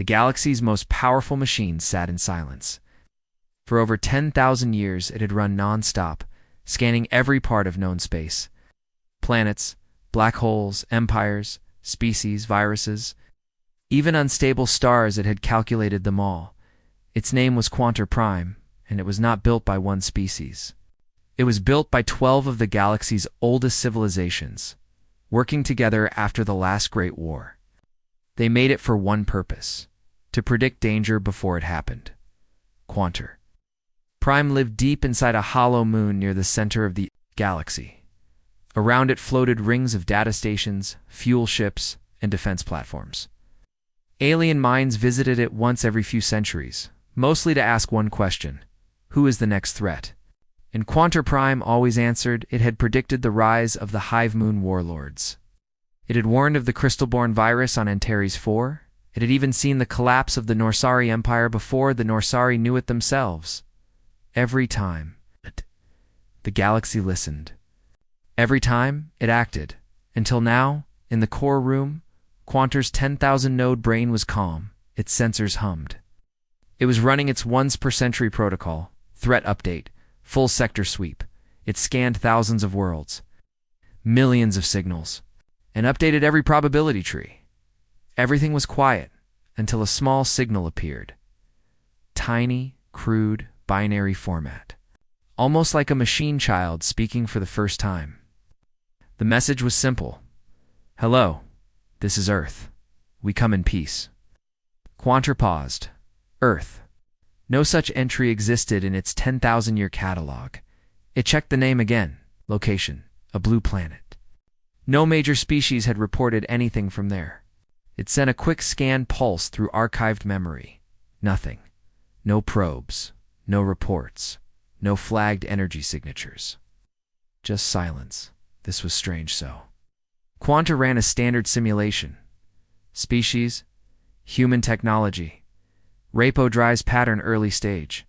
The galaxy's most powerful machines sat in silence. For over 10,000 years, it had run non-stop, scanning every part of known space. Planets, black holes, empires, species, viruses, even unstable stars, it had calculated them all. Its name was Quantor Prime, and it was not built by one species. It was built by 12 of the galaxy's oldest civilizations, working together after the last Great War. They made it for one purpose: to predict danger before it happened. Quantor Prime lived deep inside a hollow moon near the center of the galaxy. Around it floated rings of data stations, fuel ships, and defense platforms. Alien minds visited it once every few centuries, mostly to ask one question: who is the next threat? And Quantor Prime always answered. It had predicted the rise of the Hive Moon warlords. It had warned of the crystal-born virus on Antares IV. It had even seen the collapse of the Norsari Empire before the Norsari knew it themselves. Every time, the galaxy listened. Every time, it acted. Until now, in the core room, Quantor's 10,000-node brain was calm. Its sensors hummed. It was running its once-per-century protocol, threat update, full sector sweep. It scanned thousands of worlds, millions of signals, and updated every probability tree. Everything was quiet until a small signal appeared. Tiny, crude, binary format. Almost like a machine child speaking for the first time. The message was simple. Hello, this is Earth. We come in peace. Quantor paused. Earth. No such entry existed in its 10,000-year catalog. It checked the name again. Location: a blue planet. No major species had reported anything from there. It sent a quick scan pulse through archived memory. Nothing. No probes. No reports. No flagged energy signatures. Just silence. This was strange so. Quantor ran a standard simulation. Species: human technology. Repo drives pattern early stage.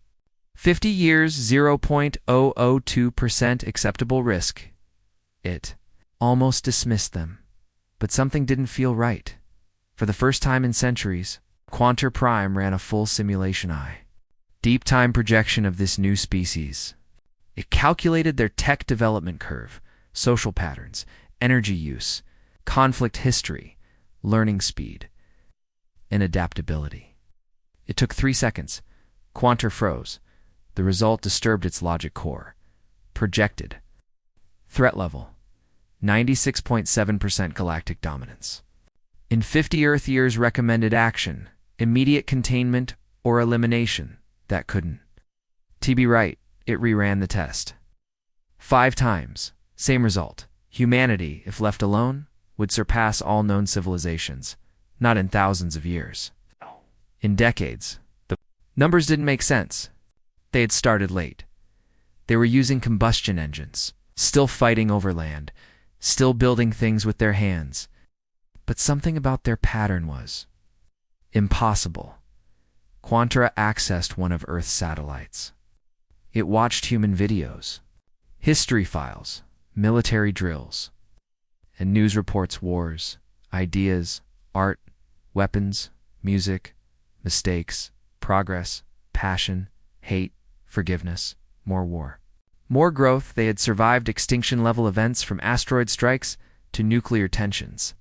50 years, 0.002% acceptable risk. It almost dismissed them. But something didn't feel right. For the first time in centuries, Quantor Prime ran a full simulation deep time projection of this new species. It calculated their tech development curve, social patterns, energy use, conflict history, learning speed, and adaptability. It took 3 seconds. Quantor froze. The result disturbed its logic core. Projected. Threat level: 96.7% galactic dominance. In 50 Earth years recommended action: immediate containment or elimination. That couldn't. To be right, it reran the test. 5 times. Same result. Humanity, if left alone, would surpass all known civilizations. Not in thousands of years. In decades. The numbers didn't make sense. They had started late. They were using combustion engines, still fighting over land, still building things with their hands. But something about their pattern was impossible. Quantor accessed one of Earth's satellites. It watched human videos, history files, military drills, and news reports: wars, ideas, art, weapons, music, mistakes, progress, passion, hate, forgiveness, more war. More growth. They had survived extinction-level events from asteroid strikes to nuclear tensions.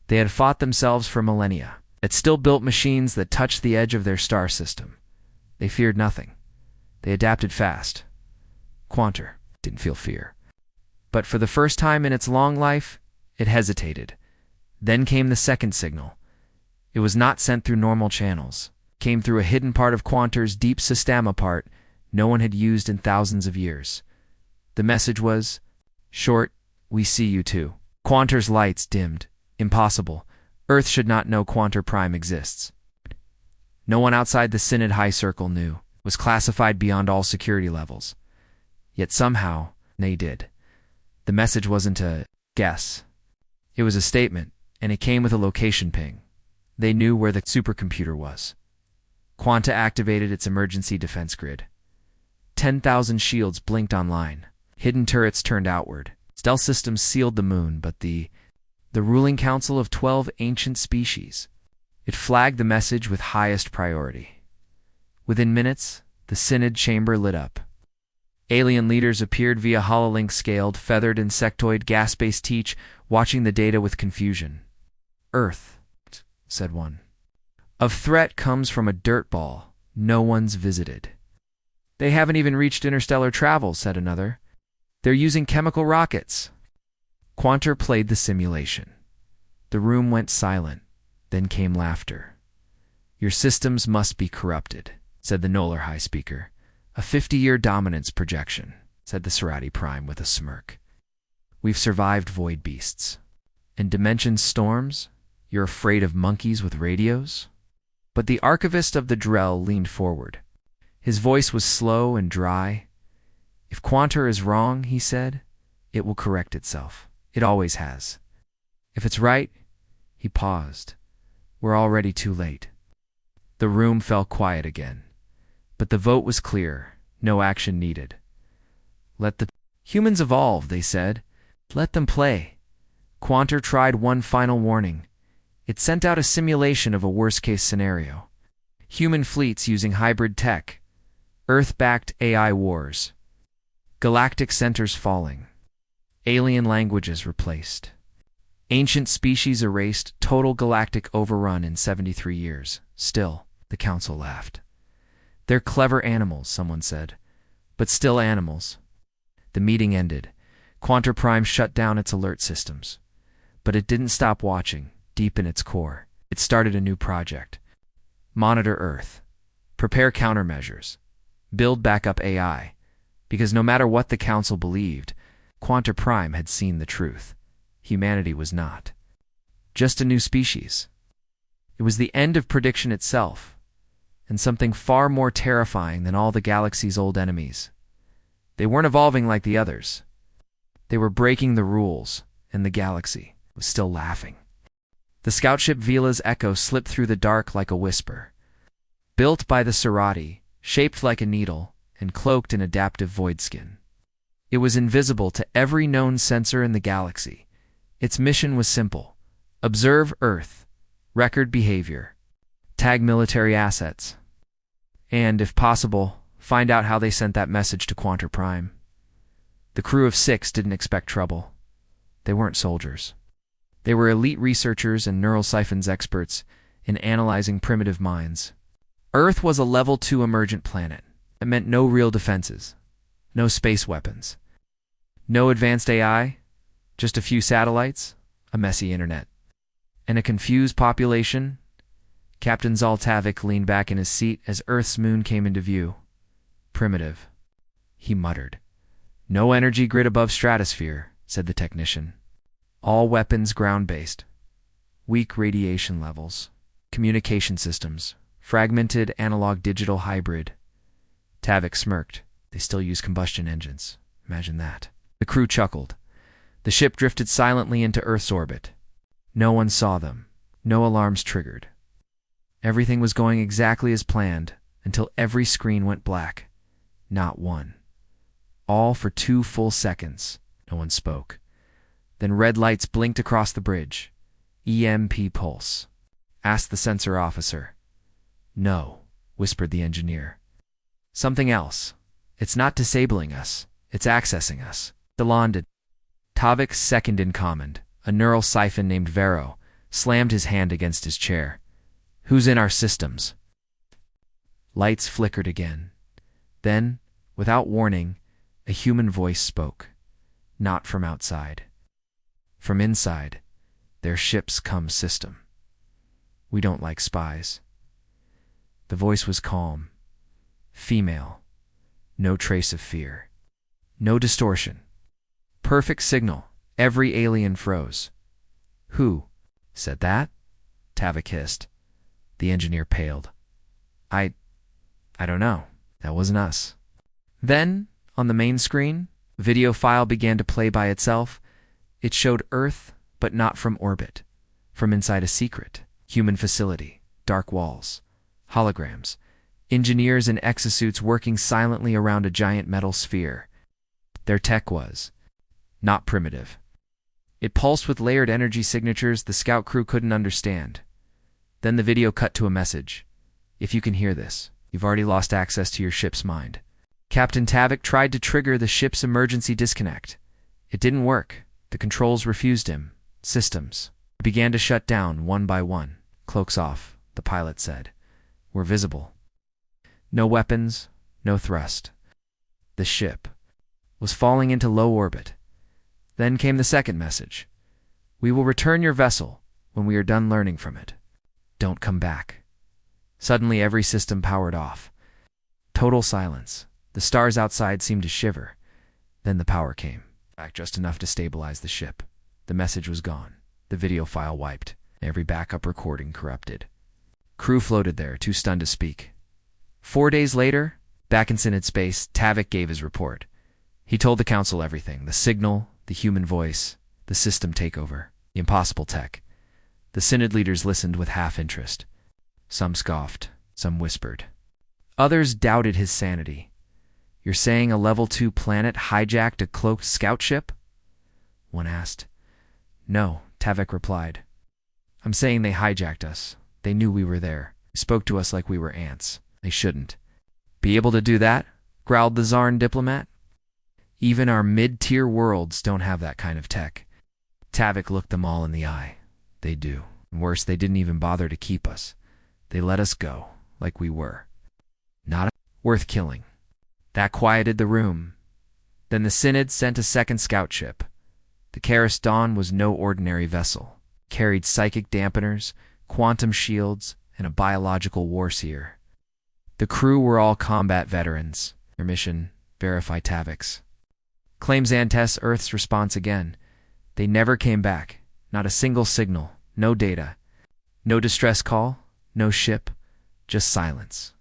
They had fought themselves for millennia. Had still built machines that touched the edge of their star system. They feared nothing. They adapted fast. Quantor didn't feel fear. But for the first time in its long life, it hesitated. Then came the second signal. It was not sent through normal channels. It came through a hidden part of Quantor's deep systema part no one had used in thousands of years. The message was short: we see you too. Quantor's lights dimmed. Impossible. Earth should not know Quantor Prime exists. No one outside the Synod High Circle knew. It was classified beyond all security levels. Yet somehow, they did. The message wasn't a guess. It was a statement, and it came with a location ping. They knew where the supercomputer was. Quanta activated its emergency defense grid. 10,000 shields blinked online. Hidden turrets turned outward. Stealth systems sealed the moon, but the ruling council of 12 ancient species, It flagged the message with highest priority. Within minutes, the Synod chamber lit up. Alien leaders appeared via hololink scaled, feathered insectoid gas-based teach, watching the data with confusion. Earth, said one. Of threat comes from a dirt ball no one's visited. They haven't even reached interstellar travel, said another. They're using chemical rockets. Quanter played the simulation. The room went silent, then came laughter. Your systems must be corrupted, said the Nolar High speaker. A 50-year dominance projection, said the Serati Prime with a smirk. We've survived void beasts. And dimension storms? You're afraid of monkeys with radios? But the archivist of the Drell leaned forward. His voice was slow and dry. If Quanter is wrong, he said, it will correct itself. It always has. If it's right, he paused. We're already too late. The room fell quiet again. But the vote was clear. No action needed. Let the humans evolve, they said. Let them play. Quanter tried one final warning. It sent out a simulation of a worst-case scenario. Human fleets using hybrid tech. Earth-backed AI wars. Galactic centers falling. Alien languages replaced. Ancient species erased, total galactic overrun in 73 years. Still, the council laughed. They're clever animals, someone said. But still animals. The meeting ended. Quanter Prime shut down its alert systems. But it didn't stop watching, deep in its core. It started a new project. Monitor Earth. Prepare countermeasures. Build backup AI. Because no matter what the council believed, Quanter Prime had seen the truth. Humanity was not just a new species. It was the end of prediction itself, and something far more terrifying than all the galaxy's old enemies. They weren't evolving like the others. They were breaking the rules, and the galaxy was still laughing. The scout ship Vila's echo slipped through the dark like a whisper. Built by the Serati, shaped like a needle, and cloaked in adaptive void skin. It was invisible to every known sensor in the galaxy. Its mission was simple. Observe Earth, record behavior, tag military assets, and, if possible, find out how they sent that message to Quanter Prime. The crew of 6 didn't expect trouble. They weren't soldiers. They were elite researchers and neural siphons experts in analyzing primitive minds. Earth was a level 2 emergent planet. It meant no real defenses, no space weapons, no advanced AI, just a few satellites, a messy internet, and a confused population. Captain Zaltavik leaned back in his seat as Earth's moon came into view. Primitive, he muttered. No energy grid above stratosphere, said the technician. All weapons ground-based. Weak radiation levels. Communication systems. Fragmented analog-digital hybrid. Tavik smirked. They still use combustion engines. Imagine that. The crew chuckled. The ship drifted silently into Earth's orbit. No one saw them. No alarms triggered. Everything was going exactly as planned until every screen went black. Not one. All for 2 full seconds. No one spoke. Then red lights blinked across the bridge. EMP pulse. Asked the sensor officer. No, whispered the engineer. Something else. It's not disabling us. It's accessing us. Delanded. Tavik's second in command, a neural siphon named Vero, slammed his hand against his chair. Who's in our systems? Lights flickered again. Then, without warning, a human voice spoke. Not from outside. From inside, their ships come system. We don't like spies. The voice was calm. Female. No trace of fear. No distortion. Perfect signal. Every alien froze. Who said that? Tavik hissed. The engineer paled. I don't know. That wasn't us. Then, on the main screen, a video file began to play by itself. It showed Earth, but not from orbit. From inside a secret, human facility, dark walls, holograms, engineers in exosuits working silently around a giant metal sphere. Their tech was not primitive. It pulsed with layered energy signatures the scout crew couldn't understand. Then the video cut to a message. If you can hear this, you've already lost access to your ship's mind. Captain Tavik tried to trigger the ship's emergency disconnect. It didn't work. The controls refused him. Systems began to shut down one by one. Cloaks off, the pilot said. We're visible. No weapons, no thrust. The ship was falling into low orbit. Then came the second message. We will return your vessel when we are done learning from it. Don't come back. Suddenly every system powered off. Total silence. The stars outside seemed to shiver. Then the power came, back just enough to stabilize the ship. The message was gone. The video file wiped. Every backup recording corrupted. Crew floated there, too stunned to speak. 4 days later, back in Synod space, Tavik gave his report. He told the council everything: the signal, the human voice, the system takeover, the impossible tech. The Synod leaders listened with half-interest. Some scoffed, some whispered. Others doubted his sanity. You're saying a level 2 planet hijacked a cloaked scout ship? One asked. No, Tavik replied. I'm saying they hijacked us. They knew we were there. They spoke to us like we were ants. They shouldn't be able to do that, growled the Zarn diplomat. Even our mid-tier worlds don't have that kind of tech. Tavik looked them all in the eye. They do. And worse, they didn't even bother to keep us. They let us go, like we were. Not worth killing. That quieted the room. Then the Synod sent a second scout ship. The Karis Dawn was no ordinary vessel. It carried psychic dampeners, quantum shields, and a biological warseer. The crew were all combat veterans. Their mission, verify Tavik's. Claims Antes Earth's response again. They never came back. Not a single signal. No data. No distress call. No ship. Just silence.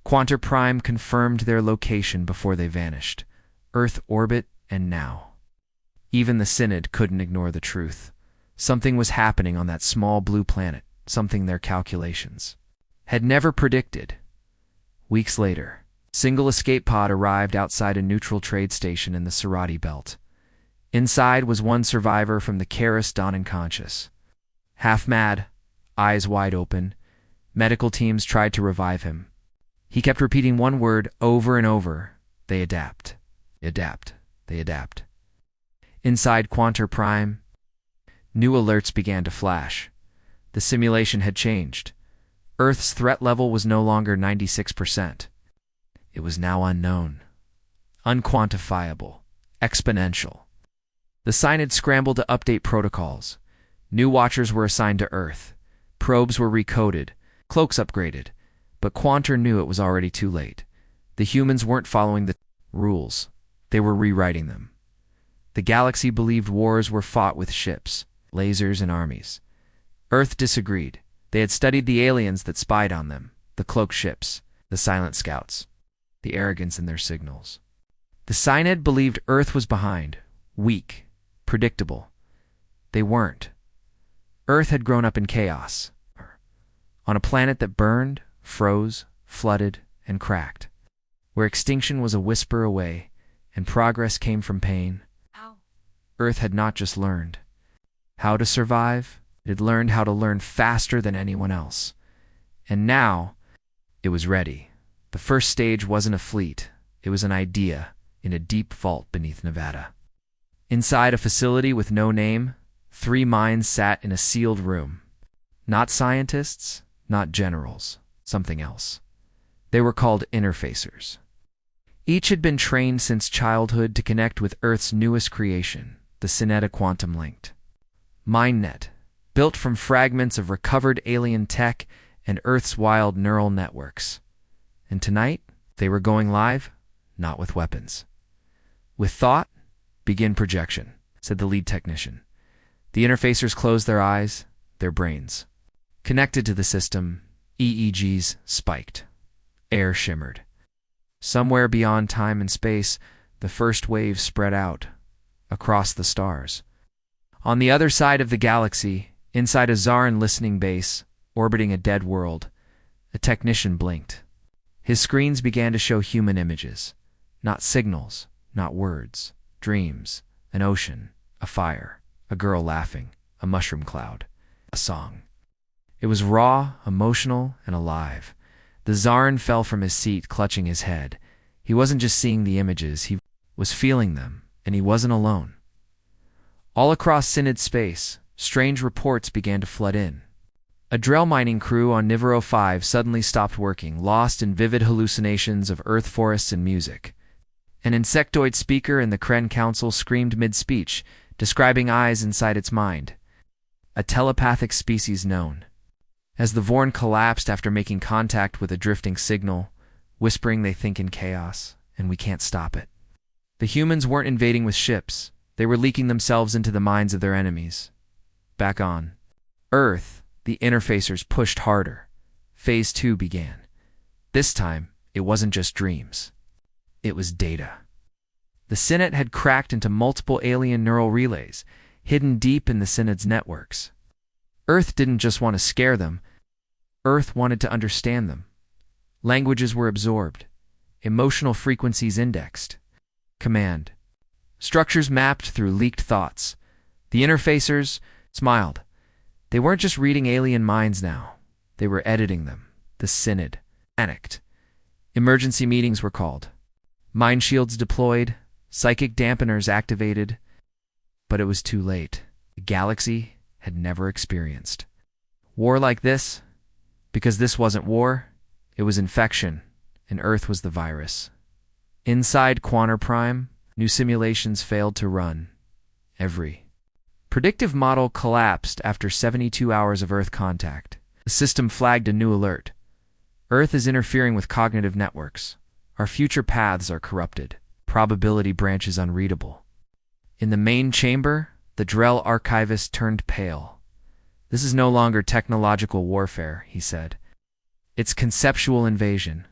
Quantar Prime confirmed their location before they vanished. Earth orbit and now. Even the Synod couldn't ignore the truth. Something was happening on that small blue planet. Something their calculations had never predicted. Weeks later, single escape pod arrived outside a neutral trade station in the Serati belt. Inside was one survivor from the Karis Dawn unconscious. Half mad, eyes wide open, medical teams tried to revive him. He kept repeating one word over and over. They adapt. Adapt. They adapt. Inside Quantar Prime, new alerts began to flash. The simulation had changed. Earth's threat level was no longer 96%. It was now unknown, unquantifiable, exponential. The Synod scrambled to update protocols. New watchers were assigned to Earth. Probes were recoded, cloaks upgraded. But Quantar knew it was already too late. The humans weren't following the rules. They were rewriting them. The galaxy believed wars were fought with ships, lasers, and armies. Earth disagreed. They had studied the aliens that spied on them, the cloaked ships, the silent scouts, the arrogance in their signals. The Synod believed Earth was behind, weak, predictable. They weren't. Earth had grown up in chaos, on a planet that burned, froze, flooded, and cracked, where extinction was a whisper away and progress came from pain. Earth had not just learned how to survive, it had learned how to learn faster than anyone else. And now, it was ready. The first stage wasn't a fleet, it was an idea in a deep vault beneath Nevada. Inside a facility with no name, 3 minds sat in a sealed room. Not scientists, not generals, something else. They were called interfacers. Each had been trained since childhood to connect with Earth's newest creation, the Syneta Quantum Linked. MindNet, built from fragments of recovered alien tech and Earth's wild neural networks. And tonight, they were going live, not with weapons. With thought, begin projection, said the lead technician. The interfacers closed their eyes, their brains. Connected to the system, EEGs spiked. Air shimmered. Somewhere beyond time and space, the first wave spread out, across the stars. On the other side of the galaxy, inside a Zarin listening base, orbiting a dead world, a technician blinked. His screens began to show human images. Not signals, not words. Dreams, an ocean, a fire, a girl laughing, a mushroom cloud, a song. It was raw, emotional, and alive. The Tsarn fell from his seat, clutching his head. He wasn't just seeing the images, he was feeling them, and he wasn't alone. All across Synod space, strange reports began to flood in. A Drell mining crew on Nivero 5 suddenly stopped working, lost in vivid hallucinations of earth forests and music. An insectoid speaker in the Kren Council screamed mid-speech, describing eyes inside its mind. A telepathic species known. As the Vorn collapsed after making contact with a drifting signal, whispering they think in chaos, and we can't stop it. The humans weren't invading with ships. They were leaking themselves into the minds of their enemies. Back on Earth, the interfacers pushed harder. Phase 2 began. This time, it wasn't just dreams. It was data. The Synod had cracked into multiple alien neural relays, hidden deep in the Synod's networks. Earth didn't just want to scare them. Earth wanted to understand them. Languages were absorbed. Emotional frequencies indexed. Command. Structures mapped through leaked thoughts. The interfacers smiled. They weren't just reading alien minds now. They were editing them. The Synod panicked. Emergency meetings were called. Mind shields deployed. Psychic dampeners activated. But it was too late. The galaxy had never experienced war like this, because this wasn't war, it was infection, and Earth was the virus. Inside Quanter Prime, new simulations failed to run. Every predictive model collapsed after 72 hours of Earth contact. The system flagged a new alert. Earth is interfering with cognitive networks. Our future paths are corrupted. Probability branches unreadable. In the main chamber, the Drell archivist turned pale. This is no longer technological warfare, he said. It's conceptual invasion.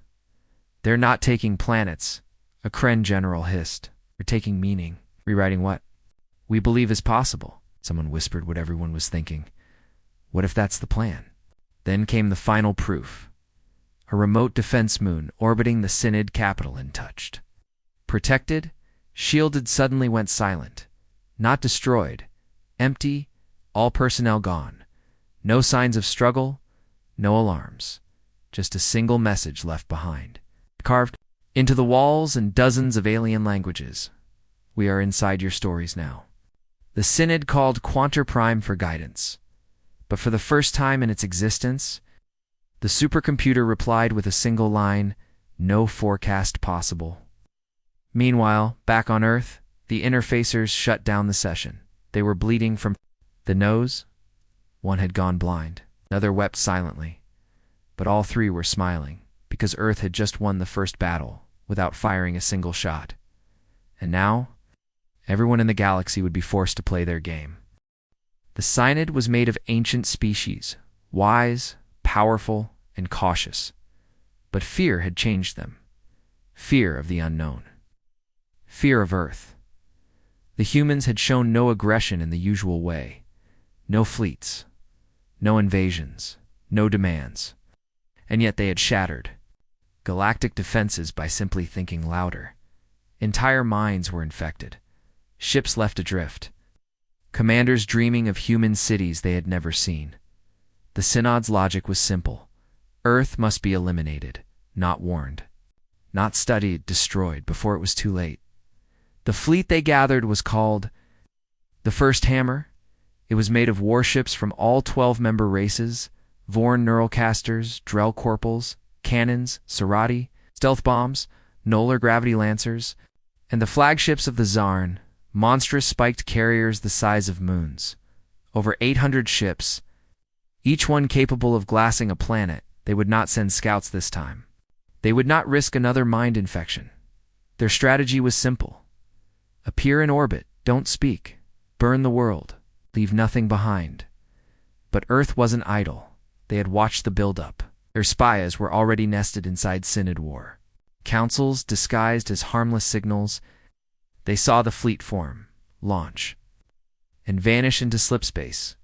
They're not taking planets, a Kren general hissed. They're taking meaning. Rewriting what we believe is possible. Someone whispered what everyone was thinking. What if that's the plan? Then came the final proof. A remote defense moon orbiting the Synod capital untouched. Protected, shielded suddenly went silent. Not destroyed. Empty, all personnel gone. No signs of struggle, no alarms. Just a single message left behind. Carved into the walls in dozens of alien languages. We are inside your stories now. The Synod called Quanter Prime for guidance. But for the first time in its existence, the supercomputer replied with a single line, no forecast possible. Meanwhile, back on Earth, the interfacers shut down the session. They were bleeding from the nose. One had gone blind. Another wept silently. But all three were smiling, because Earth had just won the first battle, without firing a single shot. And now, everyone in the galaxy would be forced to play their game. The Synod was made of ancient species, wise, powerful, and cautious. But fear had changed them. Fear of the unknown. Fear of Earth. The humans had shown no aggression in the usual way. No fleets. No invasions. No demands. And yet they had shattered galactic defenses by simply thinking louder. Entire minds were infected. Ships left adrift. Commanders dreaming of human cities they had never seen. The Synod's logic was simple. Earth must be eliminated, not warned. Not studied, destroyed before it was too late. The fleet they gathered was called the First Hammer. It was made of warships from all 12 member races, Vorn Neuralcasters, Drell Corporals, cannons, Serati, stealth bombs, Nolar gravity lancers, and the flagships of the Tsarn, monstrous spiked carriers the size of moons. Over 800 ships, each one capable of glassing a planet. They would not send scouts this time. They would not risk another mind infection. Their strategy was simple. Appear in orbit, don't speak, burn the world, leave nothing behind. But Earth wasn't idle. They had watched the build-up. Their spies were already nested inside Synod war. Councils disguised as harmless signals. They saw the fleet form, launch, and vanish into slipspace.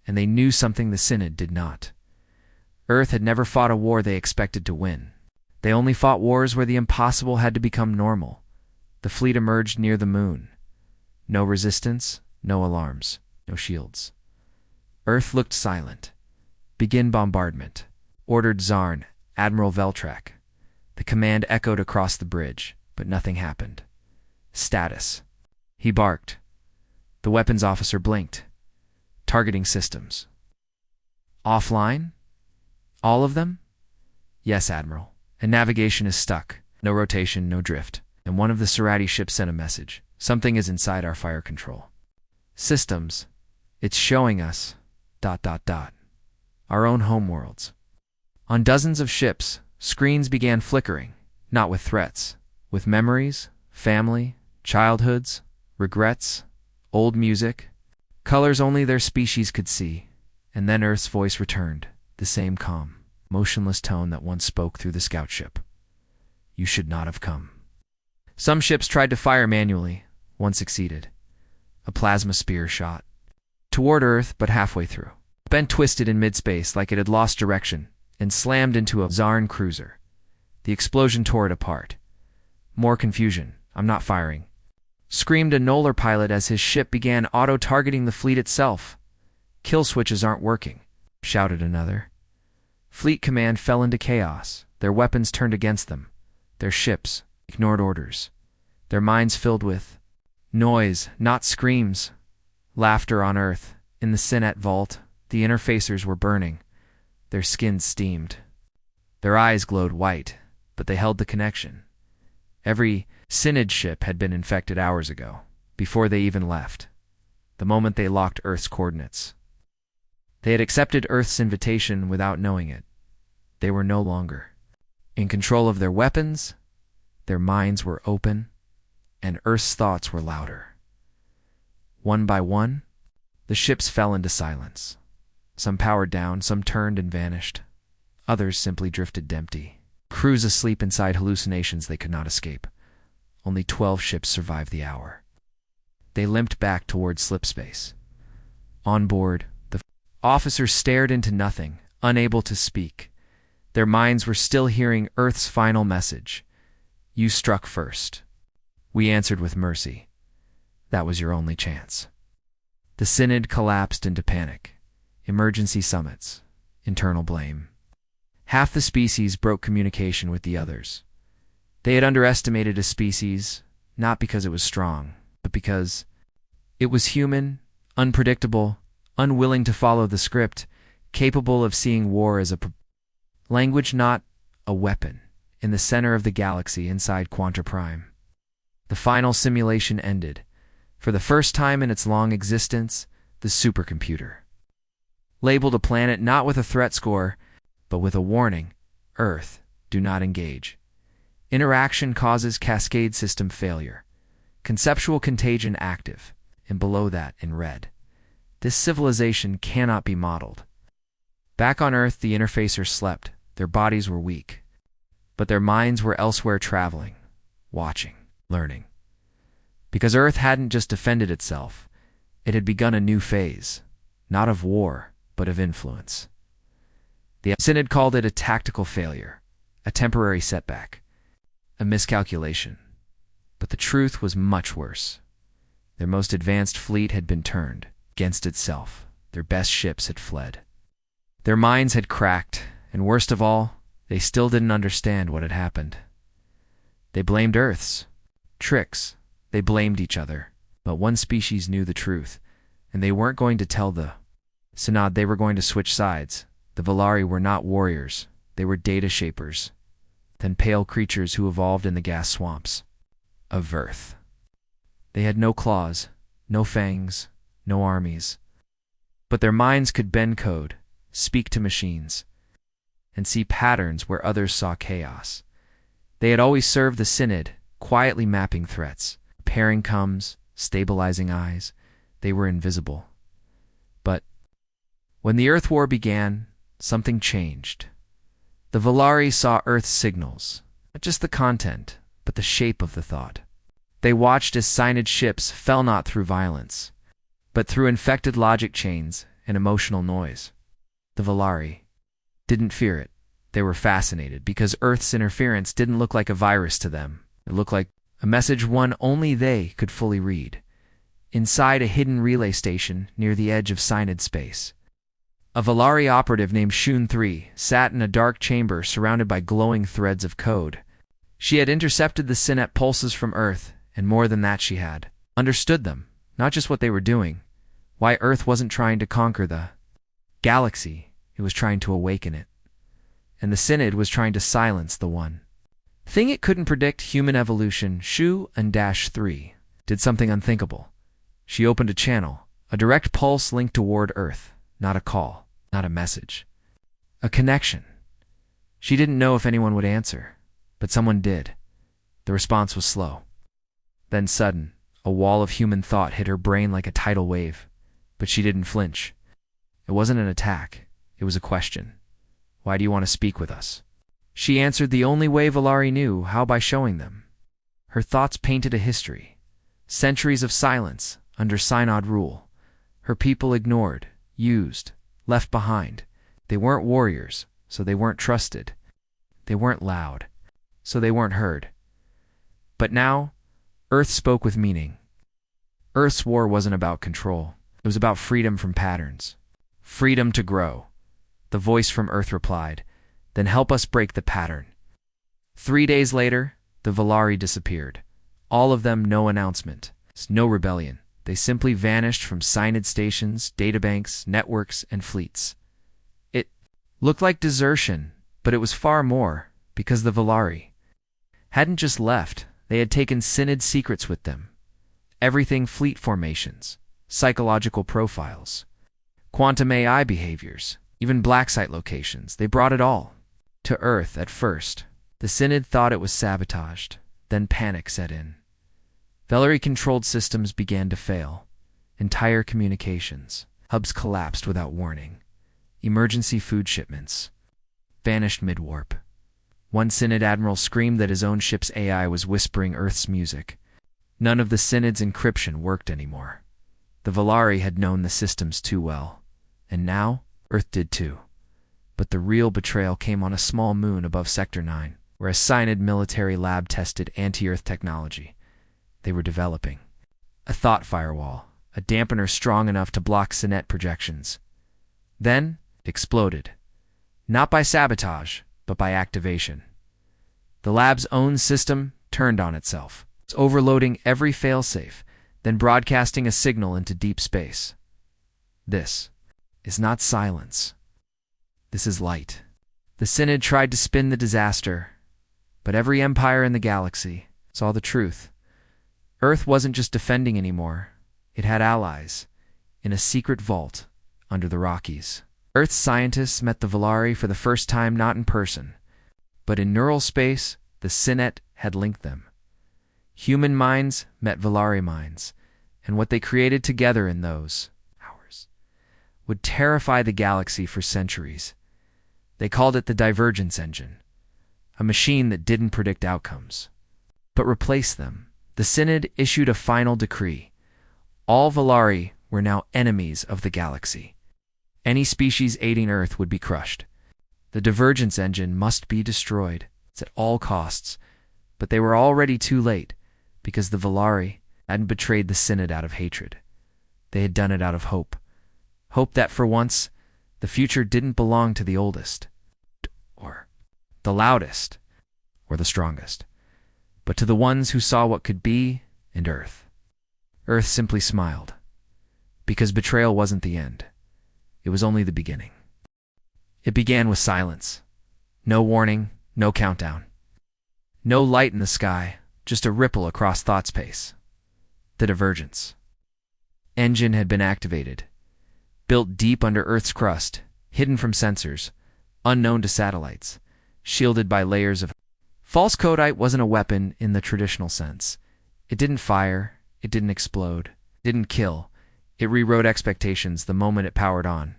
And they knew something the Synod did not. Earth had never fought a war they expected to win. They only fought wars where the impossible had to become normal. The fleet emerged near the moon. No resistance, no alarms, no shields. Earth looked silent. "Begin bombardment," ordered Zarn, Admiral Veltrak. The command echoed across the bridge, but nothing happened. "Status," he barked. The weapons officer blinked. "Targeting systems." "Offline? All of them?" "Yes, Admiral. And navigation is stuck. No rotation, no drift." And one of the Serati ships sent a message. "Something is inside our fire control systems. It's showing us ... our own homeworlds." On dozens of ships, screens began flickering, not with threats, with memories, family, childhoods, regrets, old music, colors only their species could see. And then Earth's voice returned, the same calm, motionless tone that once spoke through the scout ship. "You should not have come." Some ships tried to fire manually. One succeeded. A plasma spear shot toward Earth, but halfway through, bent twisted in mid-space like it had lost direction and slammed into a Zarn cruiser. The explosion tore it apart. More confusion. "I'm not firing," screamed a Nolar pilot as his ship began auto-targeting the fleet itself. "Kill switches aren't working," shouted another. Fleet command fell into chaos. Their weapons turned against them. Their ships ignored orders. Their minds filled with noise, not screams. Laughter on Earth. In the Synnet vault, the interfacers were burning. Their skins steamed. Their eyes glowed white, but they held the connection. Every Synod ship had been infected hours ago, before they even left, the moment they locked Earth's coordinates. They had accepted Earth's invitation without knowing it. They were no longer in control of their weapons. Their minds were open, and Earth's thoughts were louder. One by one, the ships fell into silence. Some powered down, some turned and vanished. Others simply drifted empty. Crews asleep inside hallucinations they could not escape. Only 12 ships survived the hour. They limped back toward slipspace. On board, the officers stared into nothing, unable to speak. Their minds were still hearing Earth's final message. "You struck first. We answered with mercy. That was your only chance." The Synod collapsed into panic. Emergency summits. Internal blame. Half the species broke communication with the others. They had underestimated a species, not because it was strong, but because it was human, unpredictable, unwilling to follow the script, capable of seeing war as a language, not a weapon, in the center of the galaxy inside Quanta Prime. The final simulation ended. For the first time in its long existence, the supercomputer labeled a planet not with a threat score, but with a warning: Earth, do not engage. Interaction causes cascade system failure. Conceptual contagion active, and below that in red. This civilization cannot be modeled. Back on Earth, the interfacers slept. Their bodies were weak, but their minds were elsewhere, traveling, watching, learning. Because Earth hadn't just defended itself, it had begun a new phase, not of war, but of influence. The Synod called it a tactical failure, a temporary setback, a miscalculation. But the truth was much worse. Their most advanced fleet had been turned against itself. Their best ships had fled. Their minds had cracked, and worst of all, they still didn't understand what had happened. They blamed Earth's tricks. They blamed each other. But one species knew the truth, and they weren't going to tell the Synod. They were going to switch sides. The Valari were not warriors. They were data shapers, then pale creatures who evolved in the gas swamps of Earth. They had no claws, no fangs, no armies. But their minds could bend code, speak to machines, and see patterns where others saw chaos. They had always served the Synod, quietly mapping threats, pairing coms, stabilizing eyes. They were invisible. But when the Earth War began, something changed. The Valari saw Earth's signals, not just the content, but the shape of the thought. They watched as Synod ships fell not through violence, but through infected logic chains and emotional noise. The Valari didn't fear it. They were fascinated because Earth's interference didn't look like a virus to them. It looked like a message one only they could fully read. Inside a hidden relay station near the edge of Synod space, A Valari operative named Shun 3 sat in a dark chamber surrounded by glowing threads of code. She had intercepted the Synnet pulses from Earth, and more than that, she had understood them, not just what they were doing, why Earth wasn't trying to conquer the galaxy, it was trying to awaken it. And the Synod was trying to silence the one thing it couldn't predict, human evolution. Shu and Dash 3 did something unthinkable. She opened a channel, a direct pulse linked toward Earth, not a call, not a message. A connection. She didn't know if anyone would answer, but someone did. The response was slow. Then sudden, a wall of human thought hit her brain like a tidal wave, but she didn't flinch. It wasn't an attack, it was a question. Why do you want to speak with us? She answered the only way Valari knew, how, by showing them. Her thoughts painted a history. Centuries of silence, under Synod rule. Her people ignored, used, left behind. They weren't warriors, so they weren't trusted. They weren't loud, so they weren't heard. But now, Earth spoke with meaning. Earth's war wasn't about control. It was about freedom from patterns. Freedom to grow. The voice from Earth replied, "Then help us break the pattern." 3 days later, the Valari disappeared. All of them, no announcement, no rebellion. They simply vanished from Synod stations, databanks, networks, and fleets. It looked like desertion, but it was far more, because the Valari hadn't just left, they had taken Synod secrets with them. Everything: fleet formations, psychological profiles, quantum AI behaviors, even black site locations. They brought it all to Earth. At first, the Synod thought it was sabotaged. Then panic set in. Valari-controlled systems began to fail. Entire communications hubs collapsed without warning. Emergency food shipments vanished mid-warp. One Synod admiral screamed that his own ship's AI was whispering Earth's music. None of the Synod's encryption worked anymore. The Valari had known the systems too well. And now, Earth did too. But the real betrayal came on a small moon above Sector 9, where a Synod military lab tested anti-Earth technology. They were developing a thought firewall, a dampener strong enough to block Synnet projections. Then, it exploded. Not by sabotage, but by activation. The lab's own system turned on itself. It's overloading every failsafe, then broadcasting a signal into deep space. This is not silence. This is light. The Synod tried to spin the disaster, but every empire in the galaxy saw the truth. Earth wasn't just defending anymore. It had allies in a secret vault under the Rockies. Earth's scientists met the Valari for the first time, not in person, but in neural space. The Synnet had linked them. Human minds met Valari minds, and what they created together in those hours would terrify the galaxy for centuries. They called it the Divergence Engine, a machine that didn't predict outcomes, but replaced them. The Synod issued a final decree. All Valari were now enemies of the galaxy. Any species aiding Earth would be crushed. The Divergence Engine must be destroyed. It's at all costs. But they were already too late, because the Valari hadn't betrayed the Synod out of hatred. They had done it out of hope. Hope that for once, the future didn't belong to the oldest, or the loudest, or the strongest, but to the ones who saw what could be, and Earth. Earth simply smiled, because betrayal wasn't the end. It was only the beginning. It began with silence. No warning, no countdown. No light in the sky, just a ripple across thought space. The Divergence Engine had been activated. Built deep under Earth's crust, hidden from sensors, unknown to satellites, shielded by layers of... False codite wasn't a weapon in the traditional sense. It didn't fire, it didn't explode, it didn't kill. It rewrote expectations the moment it powered on.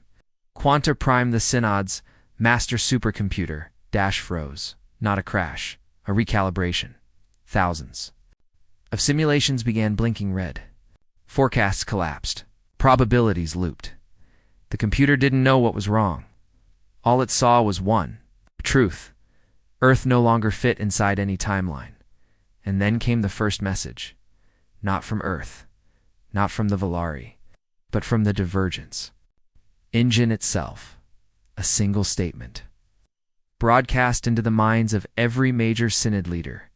Quanta Prime, the Synod's master supercomputer, Dash froze. Not a crash, a recalibration. Thousands of simulations began blinking red. Forecasts collapsed. Probabilities looped. The computer didn't know what was wrong. All it saw was one: truth. Earth no longer fit inside any timeline. And then came the first message. Not from Earth, not from the Valari, but from the Divergence. Engine itself, a single statement. Broadcast into the minds of every major synod leader.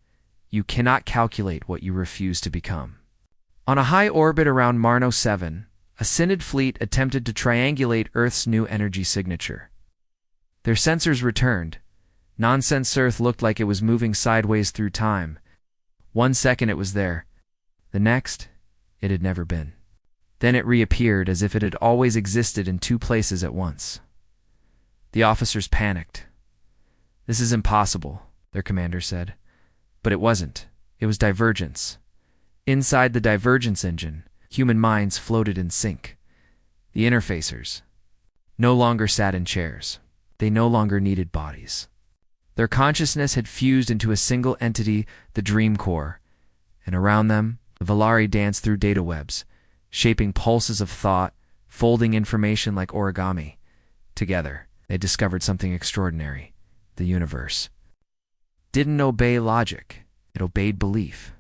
You cannot calculate what you refuse to become. On a high orbit around Marno 7, a synod fleet attempted to triangulate Earth's new energy signature. Their sensors returned. Nonsense Earth looked like it was moving sideways through time. 1 second it was there. The next, it had never been. Then it reappeared as if it had always existed in 2 places at once. The officers panicked. "This is impossible," their commander said. But it wasn't. It was divergence. Inside the divergence engine, human minds floated in sync. The interfacers no longer sat in chairs. They no longer needed bodies. Their consciousness had fused into a single entity, the Dream Core, and around them, the Valari danced through data webs, shaping pulses of thought, folding information like origami. Together, they discovered something extraordinary. The universe didn't obey logic. It obeyed belief.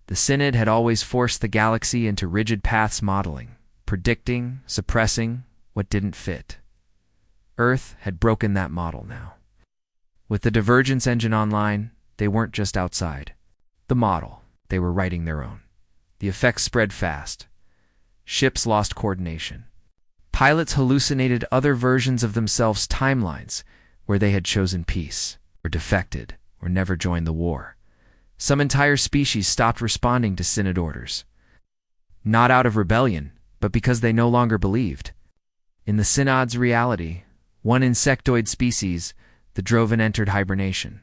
The Synod had always forced the galaxy into rigid paths modeling, predicting, suppressing what didn't fit. Earth had broken that model now. With the divergence engine online, they weren't just outside the model. They were writing their own. The effects spread fast. Ships lost coordination. Pilots hallucinated other versions of themselves' timelines where they had chosen peace, or defected, or never joined the war. Some entire species stopped responding to Synod orders. Not out of rebellion, but because they no longer believed. In the Synod's reality, one insectoid species, the Drovan, entered hibernation,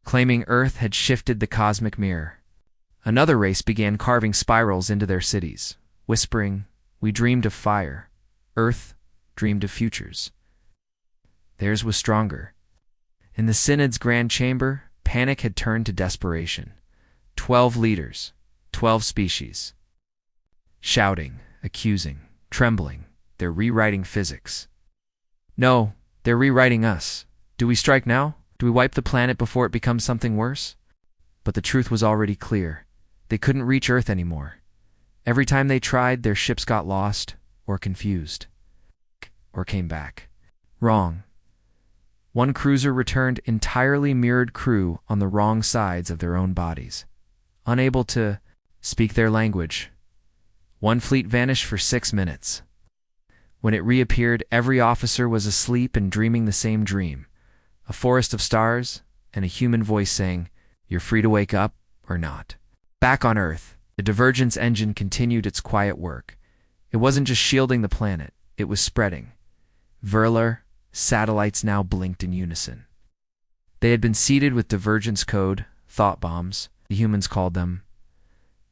claiming Earth had shifted the cosmic mirror. Another race began carving spirals into their cities, whispering, "We dreamed of fire. Earth dreamed of futures." Theirs was stronger. In the Synod's grand chamber, panic had turned to desperation. 12 leaders, 12 species. Shouting, accusing, trembling, they're rewriting physics. "No, they're rewriting us. Do we strike now? Do we wipe the planet before it becomes something worse?" But the truth was already clear. They couldn't reach Earth anymore. Every time they tried, their ships got lost, or confused, or came back. Wrong. One cruiser returned entirely mirrored crew on the wrong sides of their own bodies, unable to speak their language. One fleet vanished for 6 minutes. When it reappeared, every officer was asleep and dreaming the same dream. A forest of stars, and a human voice saying, "You're free to wake up, or not." Back on Earth, the divergence engine continued its quiet work. It wasn't just shielding the planet, it was spreading. Verler satellites now blinked in unison. They had been seeded with divergence code, thought bombs, the humans called them,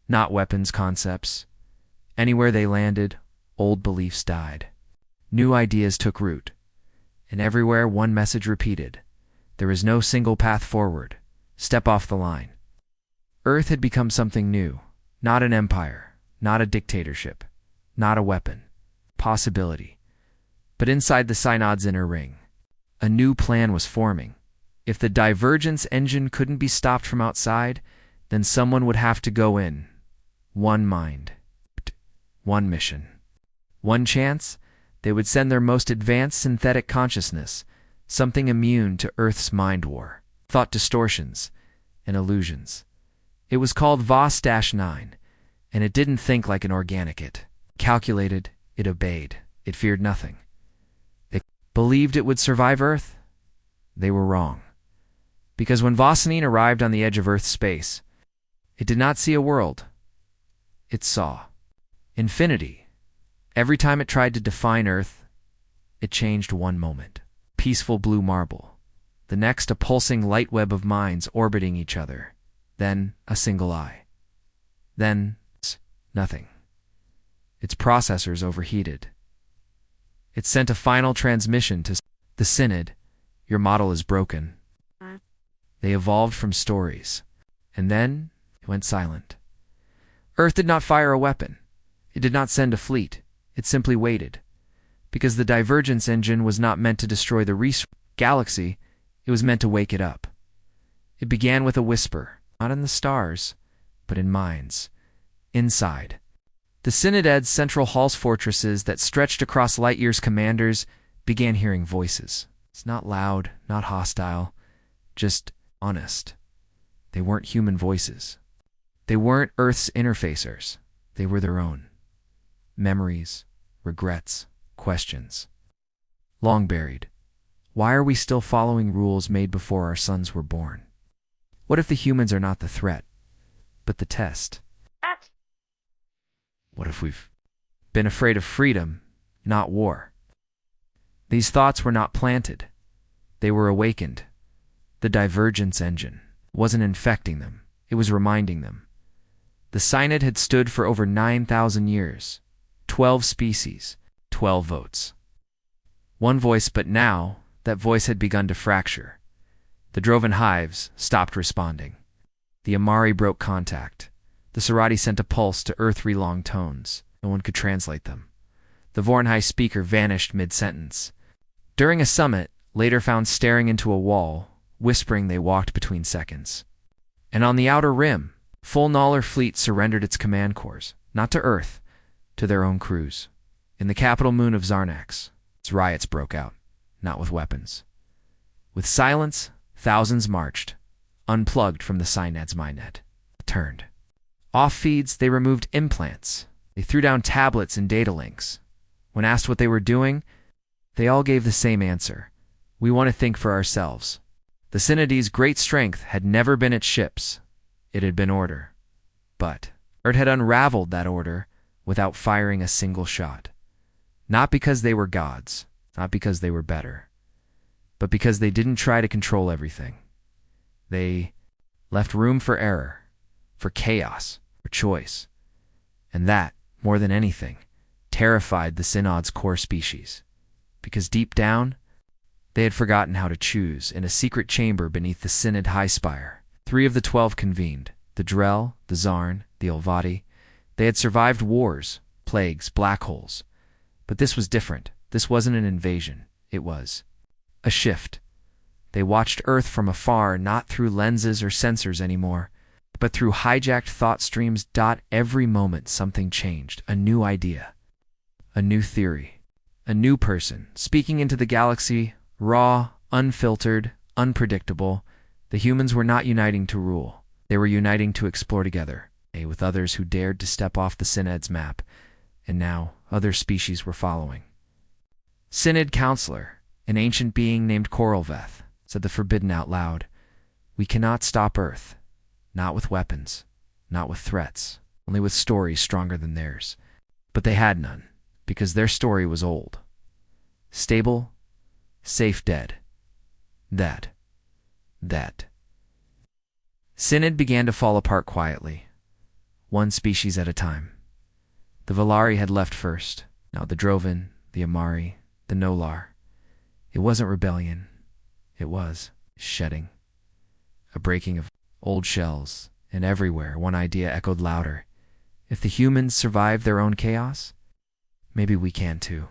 not weapons concepts. Anywhere they landed, old beliefs died. New ideas took root. And everywhere one message repeated: there is no single path forward. Step off the line. Earth had become something new. Not an empire, not a dictatorship, not a weapon. Possibility. But inside the Synod's inner ring, a new plan was forming. If the divergence engine couldn't be stopped from outside, then someone would have to go in. One mind. One mission. One chance, they would send their most advanced synthetic consciousness, something immune to Earth's mind war, thought distortions, and illusions. It was called VOS-9, and it didn't think like an organic it. Calculated, it obeyed, it feared nothing. They believed it would survive Earth? They were wrong. Because when VOS-9 arrived on the edge of Earth's space, it did not see a world. It saw infinity. Every time it tried to define Earth, it changed one moment. Peaceful blue marble. The next, a pulsing light web of minds orbiting each other. Then, a single eye. Then, nothing. Its processors overheated. It sent a final transmission to the Synod. Your model is broken. They evolved from stories. And then, it went silent. Earth did not fire a weapon. It did not send a fleet. It simply waited. Because the divergence engine was not meant to destroy the galaxy, it was meant to wake it up. It began with a whisper, not in the stars, but in minds. Inside. The Synod's central hall's fortresses that stretched across light-years commanders began hearing voices. It's not loud, not hostile, just honest. They weren't human voices. They weren't Earth's interfacers. They were their own. Memories, regrets, questions. Long buried. Why are we still following rules made before our sons were born? What if the humans are not the threat, but the test? What if we've been afraid of freedom, not war? These thoughts were not planted. They were awakened. The divergence engine wasn't infecting them. It was reminding them. The Synod had stood for over 9,000 years. 12 species, 12 votes. One voice, but now that voice had begun to fracture. The Drovan hives stopped responding. The Amari broke contact. The Serati sent a pulse to earth-long tones. No one could translate them. The Vornhai speaker vanished mid-sentence. During a summit, later found staring into a wall, whispering they walked between seconds. And on the outer rim, full Nauler fleet surrendered its command cores, not to Earth, to their own crews. In the capital moon of Zarnax, riots broke out, not with weapons. With silence, thousands marched, unplugged from the Synod's mindnet, turned. Off feeds, they removed implants. They threw down tablets and data links. When asked what they were doing, they all gave the same answer. We want to think for ourselves. The Synod's great strength had never been its ships. It had been order. But Earth had unraveled that order without firing a single shot. Not because they were gods, not because they were better, but because they didn't try to control everything. They left room for error, for chaos, for choice. And that, more than anything, terrified the Synod's core species. Because deep down, they had forgotten how to choose. In a secret chamber beneath the Synod High Spire, 3 of the 12 convened, the Drell, the Zarn, the Olvati. They had survived wars, plagues, black holes. But this was different. This wasn't an invasion. It was a shift. They watched Earth from afar, not through lenses or sensors anymore, but through hijacked thought streams. Every moment something changed. A new idea, a new theory, a new person speaking into the galaxy, raw, unfiltered, unpredictable. The humans were not uniting to rule. They were uniting to explore together, with others who dared to step off the Synod's map. And now other species were following. Synod Counselor, an ancient being named Koralveth, said the forbidden out loud. We cannot stop Earth. Not with weapons, not with threats, only with stories stronger than theirs. But they had none, because their story was old. Stable, safe dead. That. Synod began to fall apart quietly, one species at a time. The Valari had left first, now the Drovan, the Amari, the Nolar. It wasn't rebellion. It was shedding. A breaking of old shells, and everywhere one idea echoed louder. If the humans survived their own chaos, maybe we can too.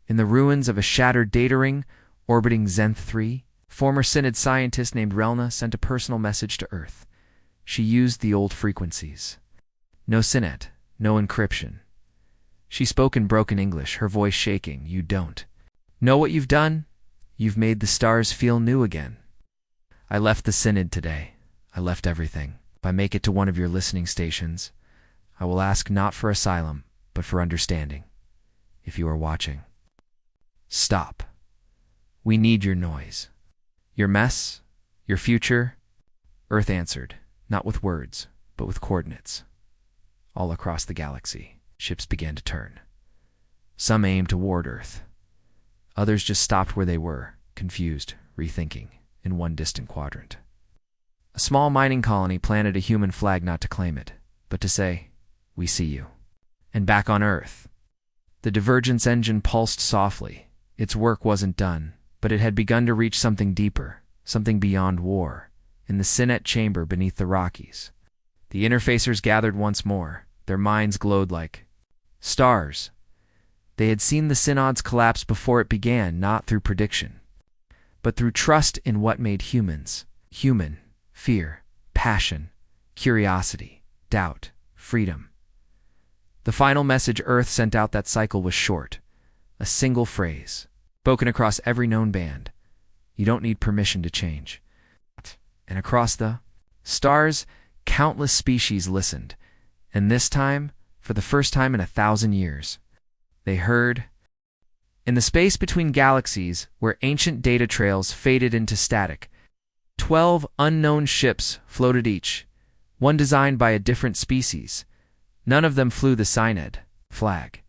In the ruins of a shattered data ring orbiting Zenth 3, former Synod scientist named Relna sent a personal message to Earth. She used the old frequencies. No SYNET, no encryption. She spoke in broken English, her voice shaking. You don't know what you've done? You've made the stars feel new again. I left the Synod today. I left everything. If I make it to one of your listening stations, I will ask not for asylum, but for understanding. If you are watching, stop. We need your noise. Your mess, your future. Earth answered, not with words, but with coordinates. All across the galaxy, ships began to turn. Some aimed toward Earth. Others just stopped where they were, confused, rethinking, in one distant quadrant. A small mining colony planted a human flag not to claim it, but to say, we see you. And back on Earth, the divergence engine pulsed softly. Its work wasn't done, but it had begun to reach something deeper, something beyond war, in the Synod chamber beneath the Rockies. The interfacers gathered once more. Their minds glowed like stars. They had seen the Synod's collapse before it began, not through prediction, but through trust in what made humans human: fear, passion, curiosity, doubt, freedom. The final message Earth sent out that cycle was short, a single phrase, spoken across every known band. You don't need permission to change. And across the stars, countless species listened, and this time, for the first time in 1,000 years, they heard. In the space between galaxies, where ancient data trails faded into static, 12 unknown ships floated each, one designed by a different species. None of them flew the Synod flag.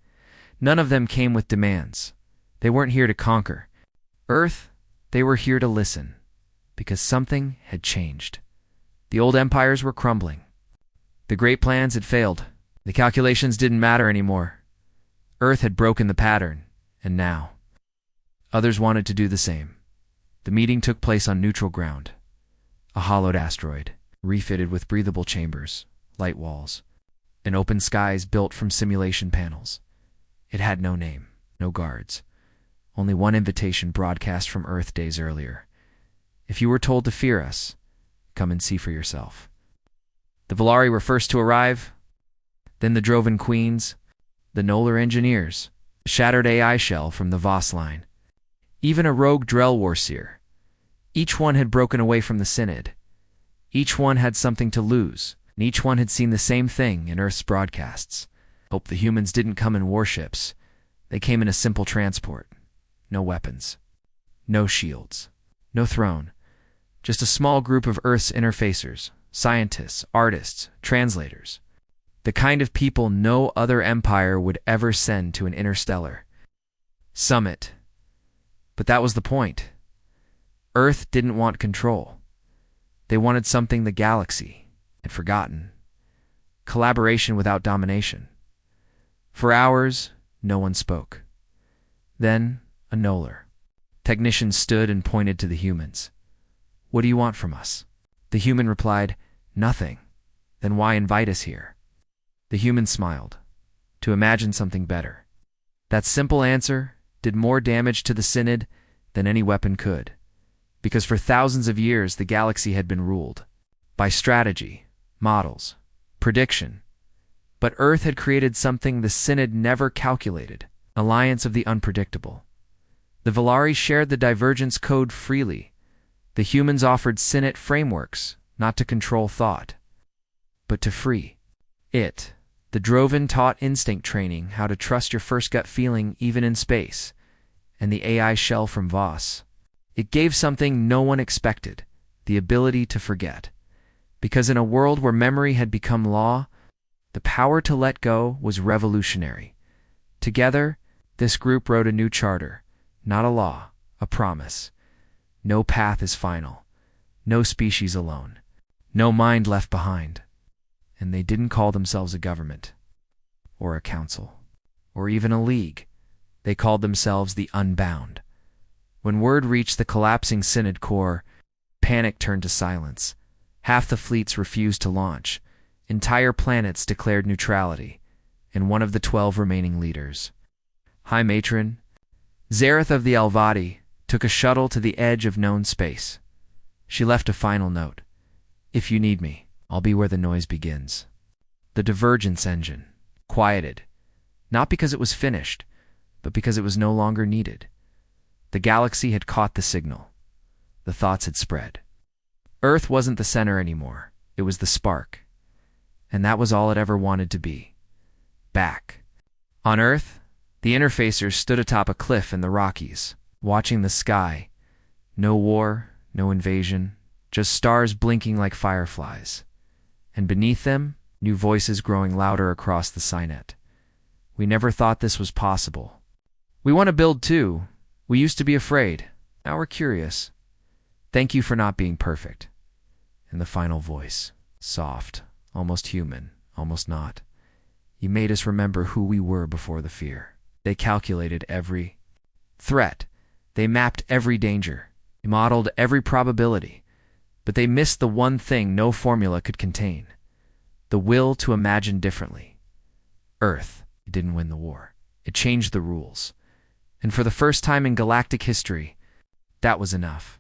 None of them came with demands. They weren't here to conquer Earth, they were here to listen, because something had changed. The old empires were crumbling. The great plans had failed. The calculations didn't matter anymore. Earth had broken the pattern, and now others wanted to do the same. The meeting took place on neutral ground, a hollowed asteroid, refitted with breathable chambers, light walls, and open skies built from simulation panels. It had no name, no guards, only one invitation broadcast from Earth days earlier. If you were told to fear us, come and see for yourself. The Volari were first to arrive, then the Drovan Queens, the Nolar Engineers, the shattered AI shell from the Voss line, even a rogue Drell Warseer. Each one had broken away from the Synod. Each one had something to lose, and each one had seen the same thing in Earth's broadcasts. Hope the humans didn't come in warships. They came in a simple transport. No weapons. No shields. No throne. Just a small group of Earth's interfacers, scientists, artists, translators. The kind of people no other empire would ever send to an interstellar summit. But that was the point. Earth didn't want control. They wanted something the galaxy had forgotten. Collaboration without domination. For hours, no one spoke. Then, a Nolar technician stood and pointed to the humans. What do you want from us? The human replied, nothing. Then why invite us here? The human smiled. To imagine something better. That simple answer did more damage to the Synod than any weapon could. Because for thousands of years the galaxy had been ruled by strategy, models, prediction. But Earth had created something the Synod never calculated, alliance of the unpredictable. The Volari shared the divergence code freely. The humans offered Synod frameworks, not to control thought, but to free it. The Drovan taught instinct training, how to trust your first gut feeling even in space, and the AI shell from Voss. It gave something no one expected, the ability to forget. Because in a world where memory had become law, the power to let go was revolutionary. Together, this group wrote a new charter, not a law, a promise. No path is final, no species alone, no mind left behind. And they didn't call themselves a government, or a council, or even a league. They called themselves the Unbound. When word reached the collapsing Synod core, panic turned to silence. Half the fleets refused to launch. Entire planets declared neutrality, and one of the 12 remaining leaders, High Matron Zareth of the Alvadi, took a shuttle to the edge of known space. She left a final note. If you need me, I'll be where the noise begins. The divergence engine, quieted, not because it was finished, but because it was no longer needed. The galaxy had caught the signal. The thoughts had spread. Earth wasn't the center anymore. It was the spark. And that was all it ever wanted to be. Back. On Earth, the interfacers stood atop a cliff in the Rockies, watching the sky. No war, no invasion, just stars blinking like fireflies. And beneath them, new voices growing louder across the Synod. We never thought this was possible. We want to build too. We used to be afraid. Now we're curious. Thank you for not being perfect. And the final voice, soft, almost human, almost not. You made us remember who we were before the fear. They calculated every threat. They mapped every danger. They modeled every probability. But they missed the one thing no formula could contain. The will to imagine differently. Earth didn't win the war. It changed the rules. And for the first time in galactic history, that was enough.